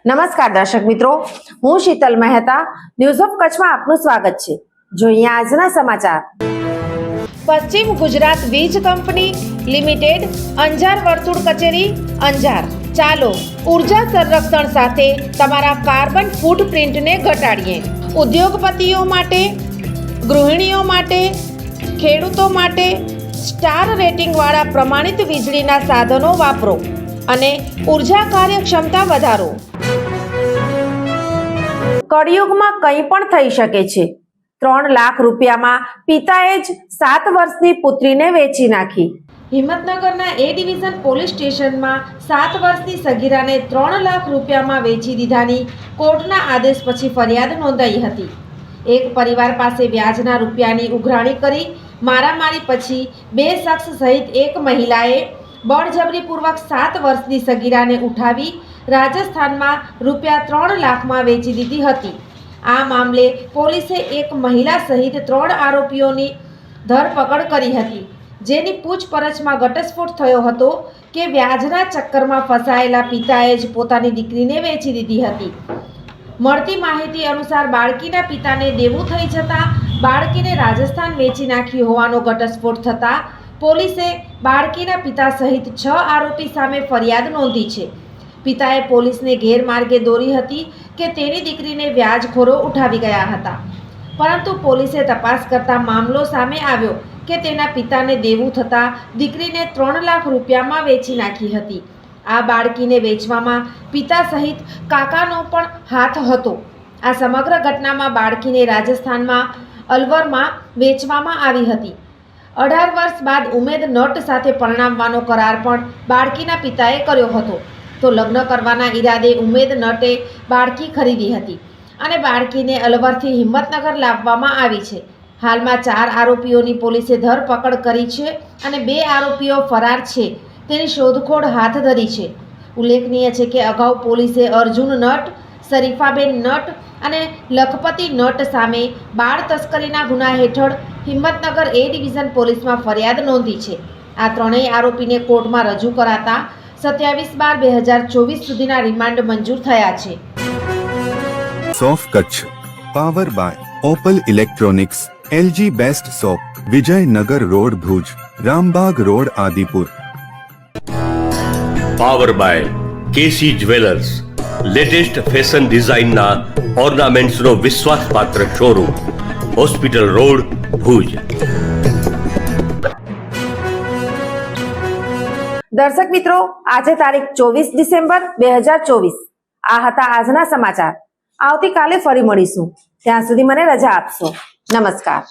નમસ્કાર દર્શક મિત્રો, હું શીતલ મહેતા ન્યૂઝ ઓફ કચ્છમાં આપનું સ્વાગત છે। જોઈએ આજના સમાચાર। પશ્ચિમ ગુજરાત વીજ કંપની લિમિટેડ અંજાર વર્તુળ કચેરી અંજાર। ચાલો ઉર્જા સંરક્ષણ સાથે તમારા કાર્બન ફૂટપ્રિન્ટને ઘટાડીએ। ઉદ્યોગપતિઓ માટે, ગૃહિણીઓ માટે, ખેડૂતો માટે સ્ટાર રેટિંગવાળા પ્રમાણિત વીજળીના સાધનો વાપરો અને ઉર્જા કાર્યક્ષમતા વધારો। કળિયુગમાં કંઈ પણ થઈ શકે છે। 3 લાખ રૂપિયામાં પિતાએ જ 7 વર્ષની પુત્રીને વેચી નાખી। હિંમતનગરના એ ડિવિઝન પોલીસ સ્ટેશનમાં 7 વર્ષની સગીરાને 3 લાખ રૂપિયામાં વેચી દીધાની કોર્ટના આદેશ પછી ફરિયાદ નોંધાઈ હતી। એક પરિવાર પાસે વ્યાજના રૂપિયાની ઉઘરાણી કરી મારામારી પછી 2 શખ્સ સહિત એક મહિલાએ બળજબરીપૂર્વક 7 વર્ષની સગીરાને ઉઠાવી રાજસ્થાનમાં રૂપિયા 3 લાખમાં વેચી દીધી હતી। આ મામલે પોલીસે એક મહિલા સહિત 3 આરોપીઓની ધરપકડ કરી હતી, જેની પૂછપરછમાં ઘટસ્ફોટ થયો હતો કે વ્યાજના ચક્કરમાં ફસાયેલા પિતાએ જ પોતાની દીકરીને વેચી દીધી હતી। મળતી માહિતી અનુસાર બાળકીના પિતાને દેવું થઈ જતાં બાળકીને રાજસ્થાન વેચી નાખી હોવાનો ઘટસ્ફોટ થતાં પોલીસે બાળકીના પિતા સહિત 6 આરોપી સામે ફરિયાદ નોંધી છે। પિતાએ પોલીસને ગેરમાર્ગે દોરી હતી કે તેની દીકરીને વ્યાજખોરો ઉઠાવી ગયા હતા, પરંતુ પોલીસે તપાસ કરતા મામલો સામે આવ્યો કે તેના પિતાને દેવું થતાં દીકરીને 3 લાખ રૂપિયામાં વેચી નાખી હતી। આ બાળકીને વેચવામાં પિતા સહિત કાકાનો પણ હાથ હતો। આ સમગ્ર ઘટનામાં બાળકીને રાજસ્થાનમાં અલવરમાં વેચવામાં આવી હતી। 18 વર્ષ બાદ ઉમેદ નટ સાથે પરણાવવાનો કરાર પણ બાળકીના પિતાએ કર્યો હતો, તો લગ્ન કરવાના ઈરાદે ઉમેદ નટે બાળકી ખરીદી હતી અને બાળકીને અલવરથી હિંમતનગર લાવવામાં આવી છે। હાલમાં 4 આરોપીઓની પોલીસે ધરપકડ કરી છે અને 2 આરોપીઓ ફરાર છે તેની શોધખોળ હાથ ધરી છે। ઉલ્લેખનીય છે કે અગાઉ પોલીસે અર્જુન નટ, શરીફાબેન નટ અને લખપતિ નટ સામે બાળ તસ્કરીના ગુના હેઠળ હિંમતનગર એ ડિવિઝન પોલીસમાં ફરિયાદ નોંધી છે। આ ત્રણેય આરોપીને કોર્ટમાં રજૂ કરાતા 27/12/2024 સુધીના રિમાન્ડ મંજૂર થયા છે। સોફ Kutch power by Opal electronics, LG best shop, Vijaynagar road Bhuj, Rambagh road Adipur. Power by KC jewellers, latest fashion ડિઝાઇનના ઓર્નામેન્ટ્સનો વિશ્વાસપાત્ર શોરૂમ, હોસ્પિટલ રોડ ભુજ। દર્શક મિત્રો, આજે તારીખ 24 ડિસેમ્બર 2024 આ હતા આજના સમાચાર। આવતીકાલે ફરી મળીશું, ત્યાં સુધી મને રજા આપશો। નમસ્કાર।